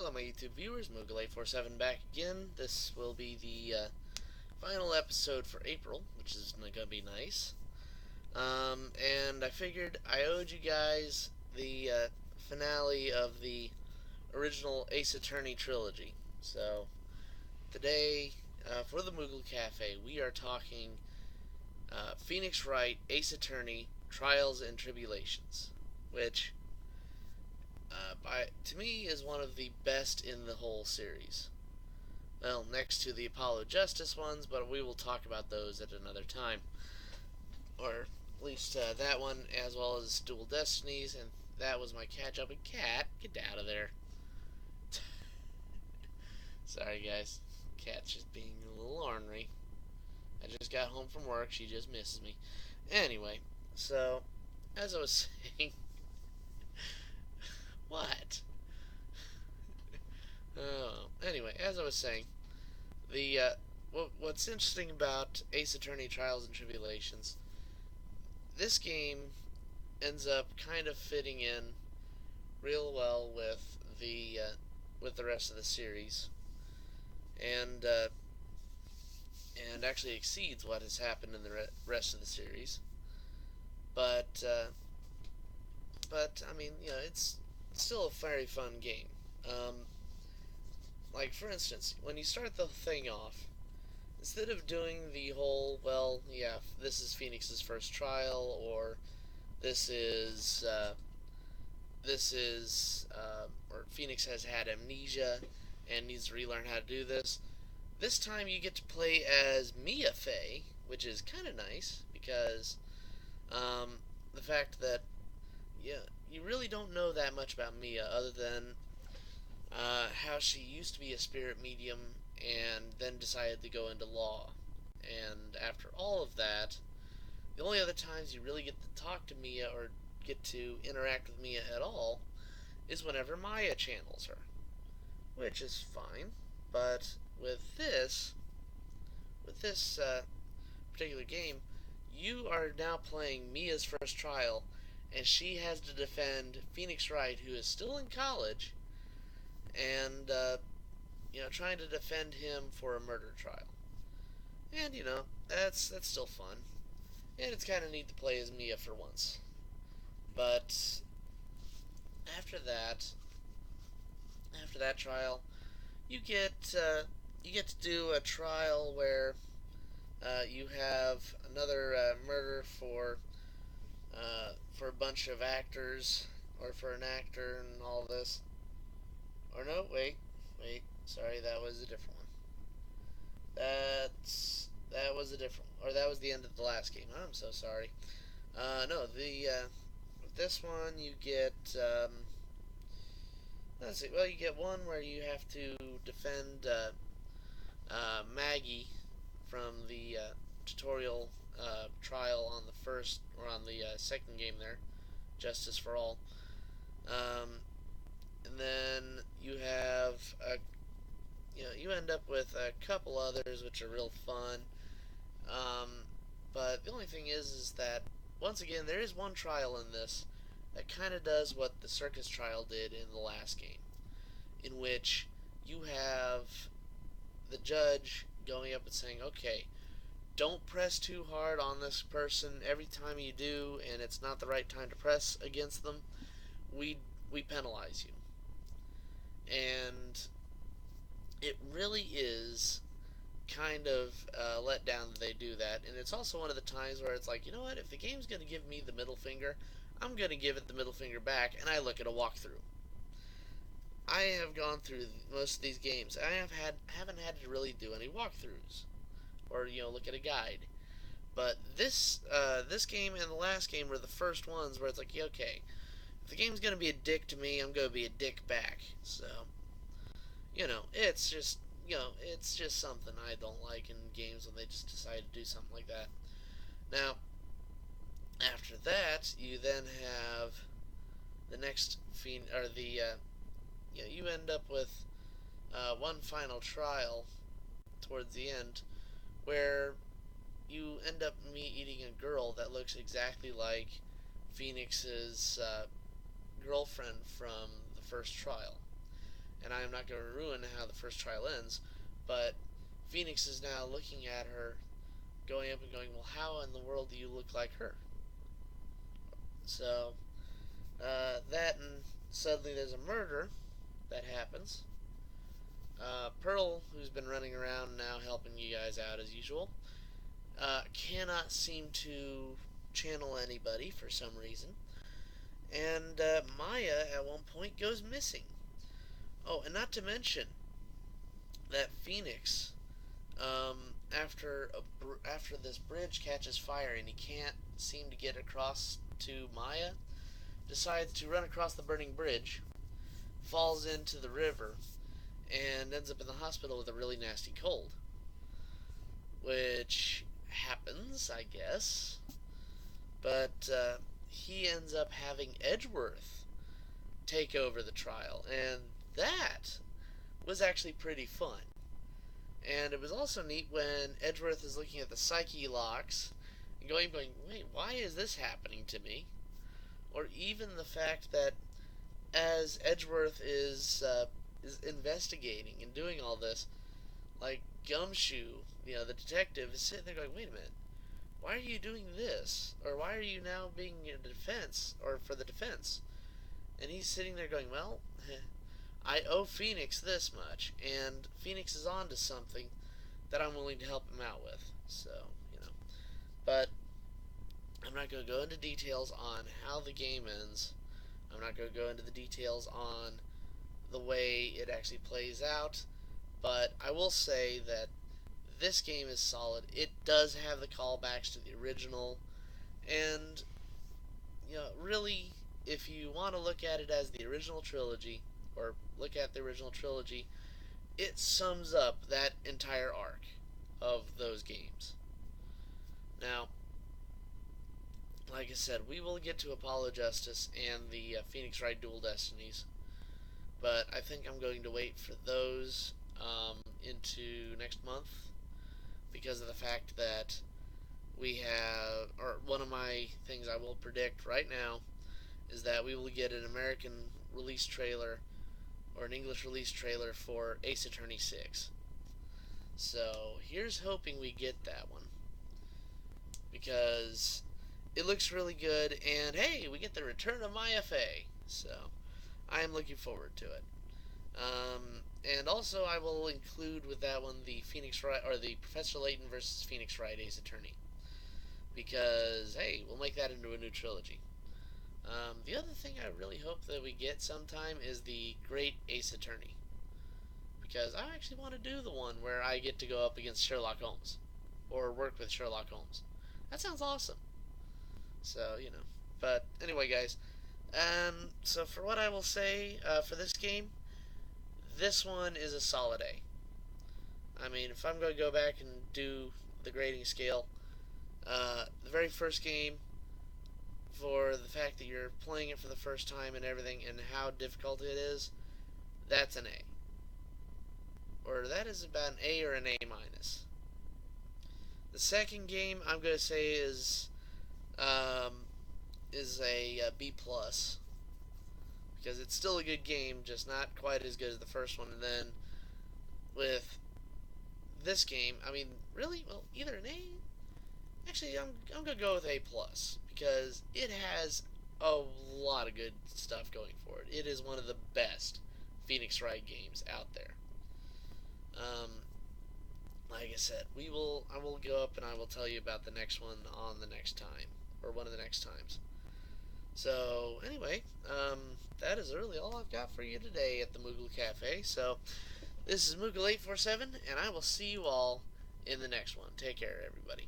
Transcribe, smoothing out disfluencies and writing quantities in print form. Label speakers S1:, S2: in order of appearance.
S1: Hello my YouTube viewers, Moogle847 back again. This will be the final episode for April, which is going to be nice. And I figured I owed you guys the finale of the original Ace Attorney trilogy. So today, for the Moogle Cafe, we are talking Phoenix Wright, Ace Attorney, Trials and Tribulations, which to me is one of the best in the whole series. Well, next to the Apollo Justice ones, but we will talk about those at another time. Or at least that one, as well as Dual Destinies, and that was my cat jumping. Cat, get out of there. Sorry guys, cat's just being a little ornery. I just got home from work, she just misses me. Anyway, so, as I was saying, what? Anyway, as I was saying, the what's interesting about Ace Attorney Trials and Tribulations, this game ends up kind of fitting in real well with the rest of the series, and actually exceeds what has happened in the rest of the series. But I mean, it's still a very fun game. Like, for instance, when you start the thing off, instead of doing the whole, well, yeah, this is Phoenix's first trial, or this is, or Phoenix has had amnesia and needs to relearn how to do this, this time you get to play as Mia Fey, which is kind of nice, because, the fact that, yeah, you really don't know that much about Mia, other than how she used to be a spirit medium and then decided to go into law. And after all of that, the only other times you really get to talk to Mia or get to interact with Mia at all is whenever Maya channels her, which is fine. But with this particular game, you are now playing Mia's first trial, and she has to defend Phoenix Wright, who is still in college, and trying to defend him for a murder trial. And that's still fun, and it's kind of neat to play as Mia for once. But after that trial, you get to do a trial where you have another murder for a bunch of actors, or for an actor and all this. Or no, wait, sorry, that was a different one. That was a different one. Or that was the end of the last game. I'm so sorry. No, with this one you get, let's see, well, you get one where you have to defend, Maggie from the, tutorial, trial on the first, or on the, second game there, Justice for All. And then you have you end up with a couple others which are real fun. But the only thing is that once again there is one trial in this that kind of does what the circus trial did in the last game, in which you have the judge going up and saying, okay, don't press too hard on this person. Every time you do and it's not the right time to press against them, we penalize you. And it really is kind of let down that they do that. And it's also one of the times where it's like, you know what, if the game's going to give me the middle finger, I'm going to give it the middle finger back, and I look at a walkthrough. I have gone through most of these games. I haven't had to really do any walkthroughs, or look at a guide. But this game and the last game were the first ones where it's like, yeah, okay, if the game's gonna be a dick to me, I'm gonna be a dick back. So, it's just something I don't like in games when they just decide to do something like that. Now, after that, you then have the next you end up with one final trial towards the end, where you end up meeting a girl that looks exactly like Phoenix's girlfriend from the first trial. and I'm not going to ruin how the first trial ends, but Phoenix is now looking at her, going up and going, well, how in the world do you look like her? So, that, and suddenly there's a murder that happens. Pearl, who's been running around now helping you guys out as usual, cannot seem to channel anybody for some reason. And Maya, at one point, goes missing. Oh, and not to mention that Phoenix, after this bridge catches fire and he can't seem to get across to Maya, decides to run across the burning bridge, falls into the river, and ends up in the hospital with a really nasty cold. Which happens, I guess. But he ends up having Edgeworth take over the trial, and that was actually pretty fun. And it was also neat when Edgeworth is looking at the psyche locks and going, wait, why is this happening to me? Or even the fact that as Edgeworth is investigating and doing all this, like Gumshoe, the detective, is sitting there going, wait a minute, why are you doing this? Or why are you now being a defense, or for the defense? And he's sitting there going, well, I owe Phoenix this much, and Phoenix is on to something that I'm willing to help him out with. So, But I'm not going to go into details on how the game ends. I'm not going to go into the details on the way it actually plays out. But I will say that this game is solid. It does have the callbacks to the original. And, really, if you want to look at it as the original trilogy, or look at the original trilogy, it sums up that entire arc of those games. Now, like I said, we will get to Apollo Justice and the Phoenix Wright Dual Destinies, but I think I'm going to wait for those into next month because of the fact that we have, or one of my things I will predict right now is that we will get an American release trailer or an English release trailer for Ace Attorney 6. So here's hoping we get that one, because it looks really good, and hey, we get the return of Maya Fey, so I am looking forward to it. And also I will include with that one the Phoenix Wright, or the Professor Layton versus Phoenix Wright Ace Attorney, because hey, we'll make that into a new trilogy. The other thing I really hope that we get sometime is the Great Ace Attorney, because I actually want to do the one where I get to go up against Sherlock Holmes, or work with Sherlock Holmes. That sounds awesome. So, But anyway, guys, so for what I will say for this game, this one is a solid A. I mean, if I'm going to go back and do the grading scale, the very first game, for the fact that you're playing it for the first time and everything, and how difficult it is, that's an A. Or that is about an A or an A minus. The second game I'm going to say is a B plus, because it's still a good game, just not quite as good as the first one. And then with this game, I mean, really, well, either an A. Actually, I'm gonna go with A plus, because it has a lot of good stuff going for it. It is one of the best Phoenix Wright games out there. Like I said, I will go up and I will tell you about the next one on the next time, or one of the next times. So anyway, that is really all I've got for you today at the Moogle Cafe. So this is Moogle847, and I will see you all in the next one. Take care, everybody.